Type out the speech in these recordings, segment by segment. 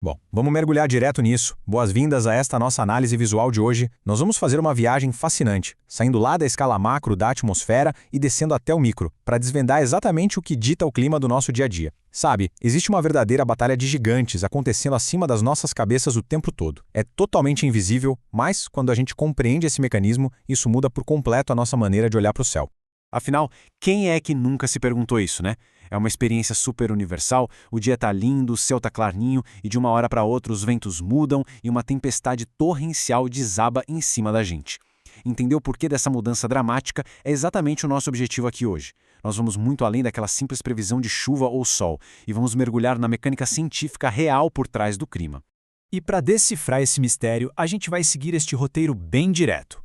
Bom, vamos mergulhar direto nisso. Boas-vindas a esta nossa análise visual de hoje. Nós vamos fazer uma viagem fascinante, saindo lá da escala macro da atmosfera e descendo até o micro, para desvendar exatamente o que dita o clima do nosso dia a dia. Sabe, existe uma verdadeira batalha de gigantes acontecendo acima das nossas cabeças o tempo todo. É totalmente invisível, mas quando a gente compreende esse mecanismo, isso muda por completo a nossa maneira de olhar para o céu. Afinal, quem é que nunca se perguntou isso, né? É uma experiência super universal, o dia tá lindo, o céu tá clarinho e de uma hora para outra os ventos mudam e uma tempestade torrencial desaba em cima da gente. Entender o porquê dessa mudança dramática é exatamente o nosso objetivo aqui hoje. Nós vamos muito além daquela simples previsão de chuva ou sol e vamos mergulhar na mecânica científica real por trás do clima. E para decifrar esse mistério, a gente vai seguir este roteiro bem direto.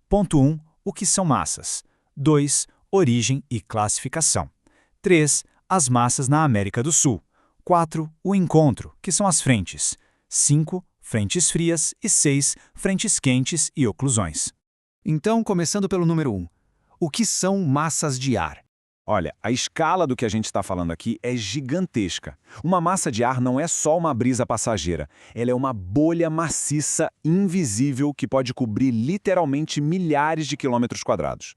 Ponto 1. O que são massas? 2. Origem e classificação. 3. As massas na América do Sul. 4. O encontro, que são as frentes. 5. Frentes frias. E 6. Frentes quentes e oclusões. Então, começando pelo número 1. O que são massas de ar? Olha, a escala do que a gente está falando aqui é gigantesca. Uma massa de ar não é só uma brisa passageira. Ela é uma bolha maciça, invisível, que pode cobrir literalmente milhares de quilômetros quadrados.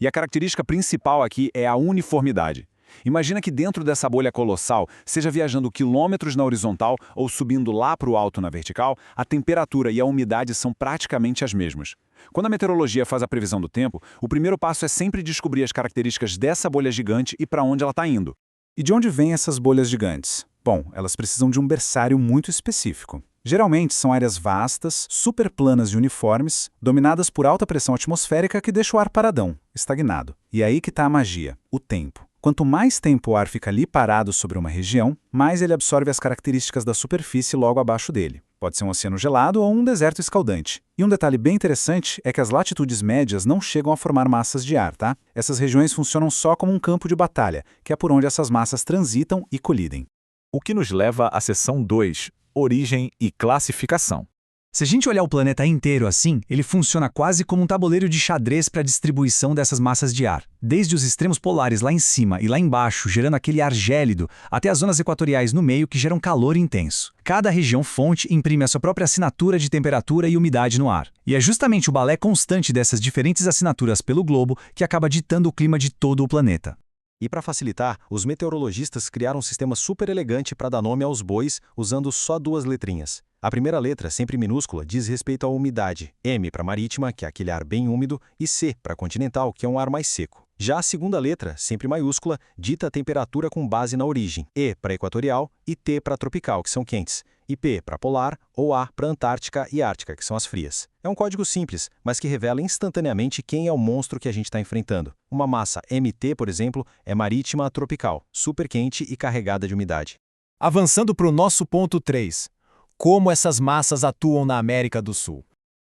E a característica principal aqui é a uniformidade. Imagina que dentro dessa bolha colossal, seja viajando quilômetros na horizontal ou subindo lá para o alto na vertical, a temperatura e a umidade são praticamente as mesmas. Quando a meteorologia faz a previsão do tempo, o primeiro passo é sempre descobrir as características dessa bolha gigante e para onde ela está indo. E de onde vêm essas bolhas gigantes? Bom, elas precisam de um berçário muito específico. Geralmente são áreas vastas, superplanas e uniformes, dominadas por alta pressão atmosférica que deixa o ar paradão, estagnado. E é aí que está a magia, o tempo. Quanto mais tempo o ar fica ali parado sobre uma região, mais ele absorve as características da superfície logo abaixo dele. Pode ser um oceano gelado ou um deserto escaldante. E um detalhe bem interessante é que as latitudes médias não chegam a formar massas de ar, tá? Essas regiões funcionam só como um campo de batalha, que é por onde essas massas transitam e colidem. O que nos leva à seção 2, origem e classificação. Se a gente olhar o planeta inteiro assim, ele funciona quase como um tabuleiro de xadrez para a distribuição dessas massas de ar. Desde os extremos polares lá em cima e lá embaixo, gerando aquele ar gélido, até as zonas equatoriais no meio que geram calor intenso. Cada região fonte imprime a sua própria assinatura de temperatura e umidade no ar. E é justamente o balé constante dessas diferentes assinaturas pelo globo que acaba ditando o clima de todo o planeta. E para facilitar, os meteorologistas criaram um sistema super elegante para dar nome aos bois usando só duas letrinhas. A primeira letra, sempre minúscula, diz respeito à umidade. M para marítima, que é aquele ar bem úmido, e C para continental, que é um ar mais seco. Já a segunda letra, sempre maiúscula, dita a temperatura com base na origem. E para equatorial e T para tropical, que são quentes. E P para polar ou A para Antártica e Ártica, que são as frias. É um código simples, mas que revela instantaneamente quem é o monstro que a gente está enfrentando. Uma massa MT, por exemplo, é marítima tropical, super quente e carregada de umidade. Avançando para o nosso ponto 3. Como essas massas atuam na América do Sul?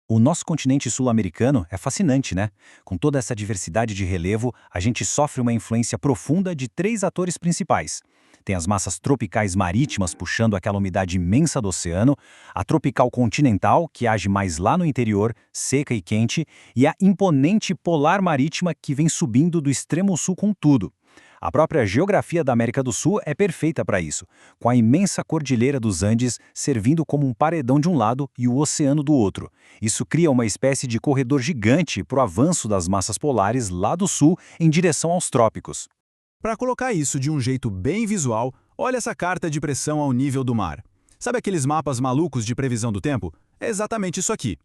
O nosso continente sul-americano é fascinante, né? Com toda essa diversidade de relevo, a gente sofre uma influência profunda de 3 atores principais. Tem as massas tropicais marítimas puxando aquela umidade imensa do oceano, a tropical continental, que age mais lá no interior, seca e quente, e a imponente polar marítima que vem subindo do extremo sul com tudo. A própria geografia da América do Sul é perfeita para isso, com a imensa cordilheira dos Andes servindo como um paredão de um lado e o oceano do outro. Isso cria uma espécie de corredor gigante para o avanço das massas polares lá do sul em direção aos trópicos. Para colocar isso de um jeito bem visual, olha essa carta de pressão ao nível do mar. Sabe aqueles mapas malucos de previsão do tempo? É exatamente isso aqui.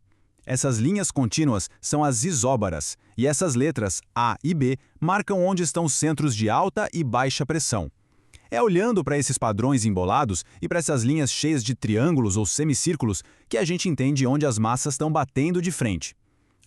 Essas linhas contínuas são as isóbaras, e essas letras, A e B, marcam onde estão os centros de alta e baixa pressão. É olhando para esses padrões embolados e para essas linhas cheias de triângulos ou semicírculos que a gente entende onde as massas estão batendo de frente.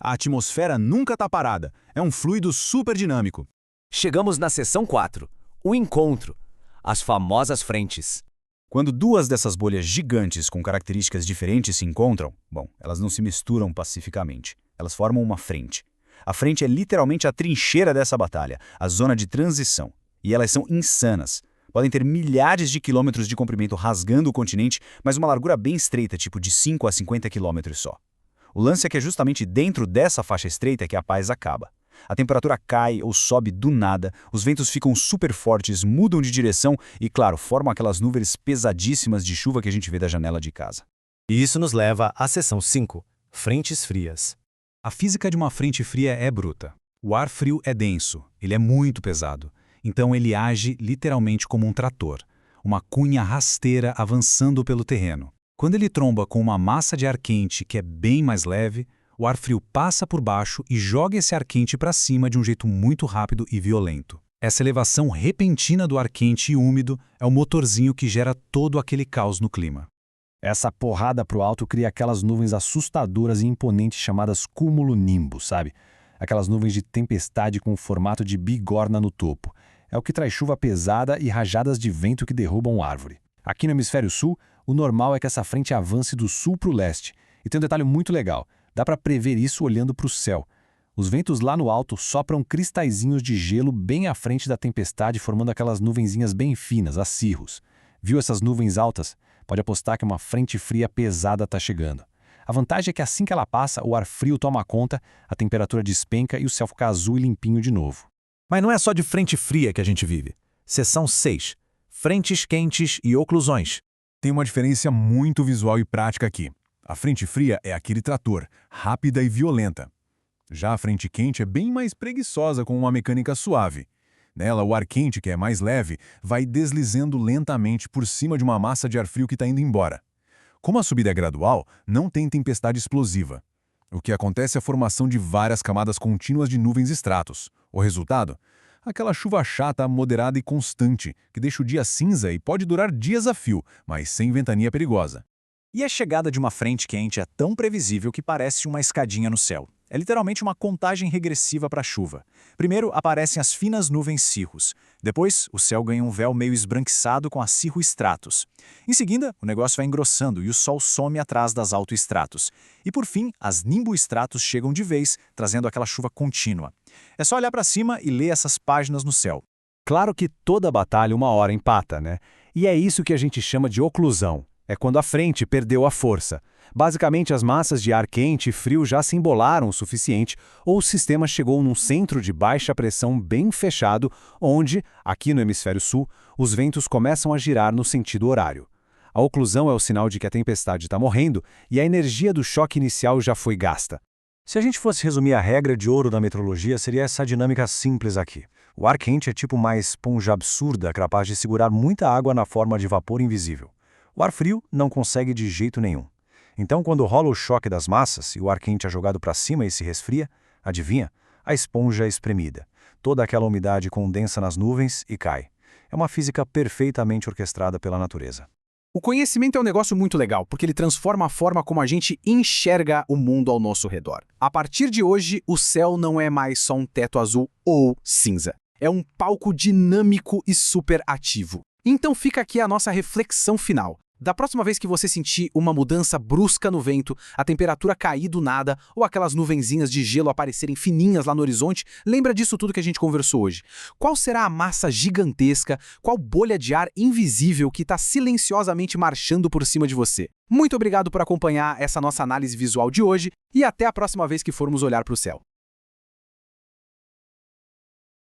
A atmosfera nunca está parada, é um fluido super dinâmico. Chegamos na seção 4, o encontro, as famosas frentes. Quando duas dessas bolhas gigantes com características diferentes se encontram, bom, elas não se misturam pacificamente. Elas formam uma frente. A frente é literalmente a trincheira dessa batalha, a zona de transição. E elas são insanas. Podem ter milhares de quilômetros de comprimento rasgando o continente, mas uma largura bem estreita, tipo de 5 a 50 quilômetros só. O lance é que é justamente dentro dessa faixa estreita que a paz acaba. A temperatura cai ou sobe do nada, os ventos ficam super fortes, mudam de direção e, claro, formam aquelas nuvens pesadíssimas de chuva que a gente vê da janela de casa. E isso nos leva à seção 5, frentes frias. A física de uma frente fria é bruta. O ar frio é denso, ele é muito pesado, então ele age literalmente como um trator, uma cunha rasteira avançando pelo terreno. Quando ele tromba com uma massa de ar quente que é bem mais leve, o ar frio passa por baixo e joga esse ar quente para cima de um jeito muito rápido e violento. Essa elevação repentina do ar quente e úmido é o motorzinho que gera todo aquele caos no clima. Essa porrada pro alto cria aquelas nuvens assustadoras e imponentes chamadas cumulonimbus, sabe? Aquelas nuvens de tempestade com o formato de bigorna no topo. É o que traz chuva pesada e rajadas de vento que derrubam árvore. Aqui no hemisfério sul, o normal é que essa frente avance do sul para o leste. E tem um detalhe muito legal, dá para prever isso olhando para o céu. Os ventos lá no alto sopram cristalzinhos de gelo bem à frente da tempestade, formando aquelas nuvenzinhas bem finas, as cirros. Viu essas nuvens altas? Pode apostar que uma frente fria pesada está chegando. A vantagem é que assim que ela passa, o ar frio toma conta, a temperatura despenca e o céu fica azul e limpinho de novo. Mas não é só de frente fria que a gente vive. Seção 6, frentes quentes e oclusões. Tem uma diferença muito visual e prática aqui. A frente fria é aquele trator, rápida e violenta. Já a frente quente é bem mais preguiçosa, com uma mecânica suave. Nela, o ar quente, que é mais leve, vai deslizando lentamente por cima de uma massa de ar frio que está indo embora. Como a subida é gradual, não tem tempestade explosiva. O que acontece é a formação de várias camadas contínuas de nuvens e estratos. O resultado? Aquela chuva chata, moderada e constante, que deixa o dia cinza e pode durar dias a fio, mas sem ventania perigosa. E a chegada de uma frente quente é tão previsível que parece uma escadinha no céu. É literalmente uma contagem regressiva para a chuva. Primeiro aparecem as finas nuvens cirros. Depois, o céu ganha um véu meio esbranquiçado com a cirroestratos. Em seguida, o negócio vai engrossando e o sol some atrás das altoestratos. E por fim, as nimboestratos chegam de vez, trazendo aquela chuva contínua. É só olhar para cima e ler essas páginas no céu. Claro que toda batalha uma hora empata, né? E é isso que a gente chama de oclusão. É quando a frente perdeu a força. Basicamente, as massas de ar quente e frio já se embolaram o suficiente, ou o sistema chegou num centro de baixa pressão bem fechado, onde, aqui no hemisfério sul, os ventos começam a girar no sentido horário. A oclusão é o sinal de que a tempestade está morrendo e a energia do choque inicial já foi gasta. Se a gente fosse resumir a regra de ouro da meteorologia, seria essa dinâmica simples aqui. O ar quente é tipo uma esponja absurda, capaz de segurar muita água na forma de vapor invisível. O ar frio não consegue de jeito nenhum. Então, quando rola o choque das massas e o ar quente é jogado para cima e se resfria, adivinha? A esponja é espremida. Toda aquela umidade condensa nas nuvens e cai. É uma física perfeitamente orquestrada pela natureza. O conhecimento é um negócio muito legal, porque ele transforma a forma como a gente enxerga o mundo ao nosso redor. A partir de hoje, o céu não é mais só um teto azul ou cinza. É um palco dinâmico e super ativo. Então fica aqui a nossa reflexão final. Da próxima vez que você sentir uma mudança brusca no vento, a temperatura cair do nada ou aquelas nuvenzinhas de gelo aparecerem fininhas lá no horizonte, lembra disso tudo que a gente conversou hoje. Qual será a massa gigantesca, qual bolha de ar invisível que está silenciosamente marchando por cima de você? Muito obrigado por acompanhar essa nossa análise visual de hoje e até a próxima vez que formos olhar para o céu.